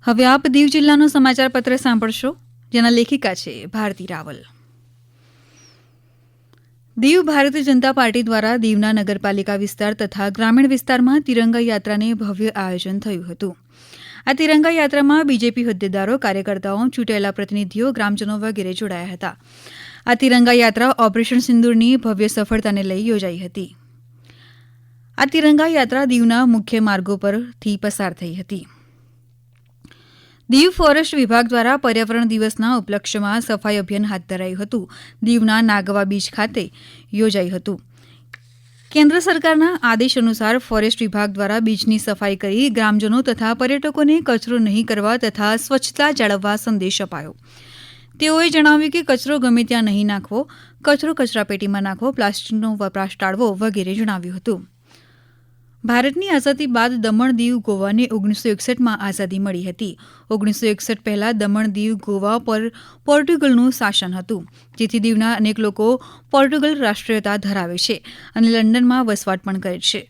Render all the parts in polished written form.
હવે આપ દીવ જિલ્લાનો સમાચાર પત્ર સાંભળશો, જેના લેખિકા છે ભારતી રાવલ. દીવ ભારતીય જનતા પાર્ટી દ્વારા દીવના નગરપાલિકા વિસ્તાર તથા ગ્રામીણ વિસ્તારમાં તિરંગા યાત્રાને ભવ્ય આયોજન થયું હતું. આ તિરંગા યાત્રામાં બીજેપી હોદ્દેદારો, કાર્યકર્તાઓ, ચૂંટાયેલા પ્રતિનિધિઓ, ગ્રામજનો વગેરે જોડાયા હતા. આ તિરંગા યાત્રા ઓપરેશન સિંદૂરની ભવ્ય સફળતાને લઈ યોજાઈ હતી. આ તિરંગા યાત્રા દીવના મુખ્ય માર્ગો પરથી પસાર થઈ હતી. દીવ ફોરેસ્ટ વિભાગ દ્વારા પર્યાવરણ દિવસના ઉપલક્ષ્યમાં સફાઈ અભિયાન હાથ ધરાયું હતું. દીવના નાગવા બીચ ખાતે યોજાયું હતું. કેન્દ્ર સરકારના આદેશ અનુસાર ફોરેસ્ટ વિભાગ દ્વારા બીચની સફાઈ કરી ગ્રામજનો તથા પર્યટકોને કચરો નહીં કરવા તથા સ્વચ્છતા જાળવવા સંદેશ અપાયો. તેઓએ જણાવ્યું કે કચરો ગમે ત્યાં નહીં નાખવો, કચરો કચરાપેટીમાં નાખવો, પ્લાસ્ટિકનો વપરાશ ટાળવો વગેરે જણાવ્યું હતું. ભારતની આઝાદી બાદ દમણ, દીવ, ગોવાને 1961માં આઝાદી મળી હતી. 1961 પહેલા દમણ, દીવ, ગોવા પર પોર્ટુગલનું શાસન હતું, જેથી દીવના અનેક લોકો પોર્ટુગલ રાષ્ટ્રીયતા ધરાવે છે અને લંડનમાં વસવાટ પણ કરે છે.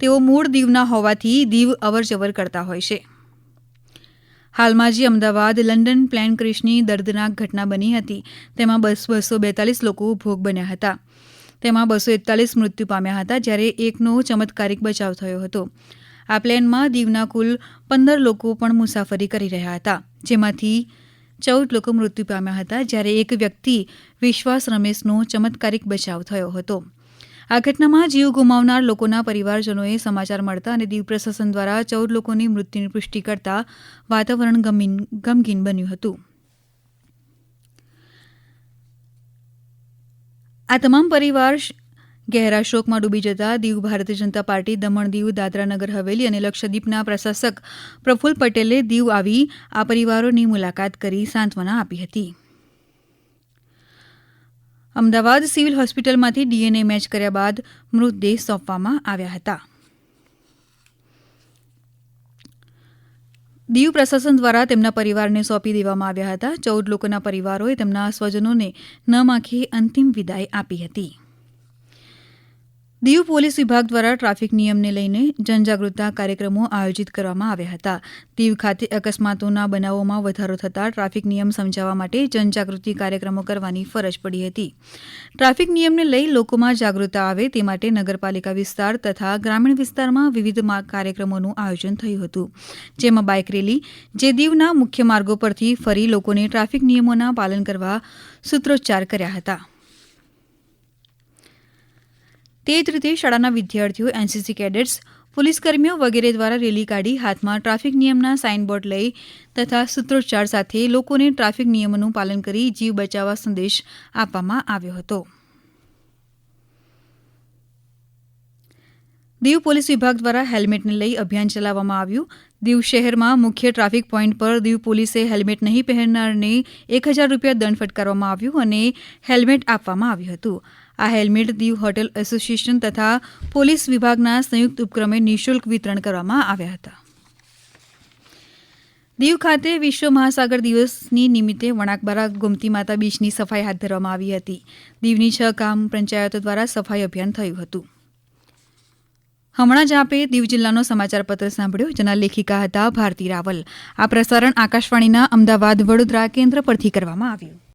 તેઓ મૂળ દીવના હોવાથી દીવ અવરજવર કરતા હોય છે. હાલમાં જે અમદાવાદ લંડન પ્લેન ક્રેશની દર્દનાક ઘટના બની હતી, તેમાં 242 લોકો ભોગ બન્યા હતા. તેમાં 241 મૃત્યુ પામ્યા હતા, જ્યારે એકનો ચમત્કારિક બચાવ થયો હતો. આ પ્લેનમાં દીવના કુલ 15 લોકો પણ મુસાફરી કરી રહ્યા હતા, જેમાંથી 14 લોકો મૃત્યુ પામ્યા હતા, જ્યારે એક વ્યક્તિ વિશ્વાસ રમેશનો ચમત્કારિક બચાવ થયો હતો. આ ઘટનામાં જીવ ગુમાવનાર લોકોના પરિવારજનોએ સમાચાર મળતા અને દીવ પ્રશાસન દ્વારા 14 લોકોની મૃત્યુની પુષ્ટિ કરતા વાતાવરણ ગમગીન બન્યું હતું. આ તમામ પરિવાર ગહેરા શોકમાં ડૂબી જતા દીવ ભારતીય જનતા પાર્ટી દમણ, દીવ, દાદરા નગર હવેલી અને લક્ષદ્વીપના પ્રશાસક પ્રફુલ્લ પટેલે દીવ આવી આ પરિવારોની મુલાકાત કરી સાંત્વના આપી હતી. અમદાવાદ સિવિલ હોસ્પિટલમાંથી ડીએનએ મેચ કર્યા બાદ મૃતદેહ સોંપવામાં આવ્યા હતા. દીવ પ્રશાસન દ્વારા તેમના પરિવારને સોંપી દેવામાં આવ્યા હતા. 14 લોકોના પરિવારોએ તેમના સ્વજનોને ન માખી અંતિમ વિદાય આપી હતી. દીવ પોલીસ વિભાગ દ્વારા ટ્રાફિક નિયમને લઈને જનજાગૃતતા કાર્યક્રમો આયોજિત કરવામાં આવ્યા હતા. દીવ ખાતે અકસ્માતોના બનાવોમાં વધારો થતાં ટ્રાફિક નિયમ સમજાવવા માટે જનજાગૃતિ કાર્યક્રમો કરવાની ફરજ પડી હતી. ટ્રાફિક નિયમને લઈ લોકોમાં જાગૃતતા આવે તે માટે નગરપાલિકા વિસ્તાર તથા ગ્રામીણ વિસ્તારમાં વિવિધ કાર્યક્રમોનું આયોજન થયું હતું, જેમાં બાઇક રેલી, જે દીવના મુખ્ય માર્ગો પરથી ફરી લોકોને ટ્રાફિક નિયમોના પાલન કરવા સૂત્રોચ્ચાર કર્યા હતા. તે જ રીતે શાળાના વિદ્યાર્થીઓ, એનસીસી કેડેટ્સ, પોલીસકર્મીઓ વગેરે દ્વારા રેલી કાઢી હાથમાં ટ્રાફિક નિયમના સાઇનબોર્ડ લઈ તથા સૂત્રોચ્ચાર સાથે લોકોને ટ્રાફિક નિયમોનું પાલન કરી જીવ બચાવવા સંદેશ આપવામાં આવ્યો હતો. દીવ પોલીસ વિભાગ દ્વારા હેલ્મેટને લઈ અભિયાન ચલાવવામાં આવ્યું. દીવ શહેરમાં મુખ્ય ટ્રાફિક પોઈન્ટ પર દીવ પોલીસે હેલ્મેટ નહીં પહેરનારને 1000 રૂપિયા દંડ ફટકારવામાં આવ્યું અને હેલ્મેટ આપવામાં આવ્યું હતું. આ હેલ્મેટ દીવ હોટેલ એસોસિએશન તથા પોલીસ વિભાગના સંયુક્ત ઉપક્રમે નિઃશુલ્ક વિતરણ કરવામાં આવ્યા હતા. દીવ ખાતે વિશ્વ મહાસાગર દિવસની નિમિત્તે વણાકબારા ગોમતી માતા બીચની સફાઈ હાથ ધરવામાં આવી હતી. દીવની 6 ગ્રામ પંચાયતો દ્વારા સફાઈ અભિયાન થયું હતું. હમણાં જ આપે દીવ જિલ્લાનો સમાચાર પત્ર સાંભળ્યો, જેના લેખિકા હતા ભારતી રાવલ. આ પ્રસારણ આકાશવાણીના અમદાવાદ, વડોદરા કેન્દ્ર પરથી કરવામાં આવ્યું.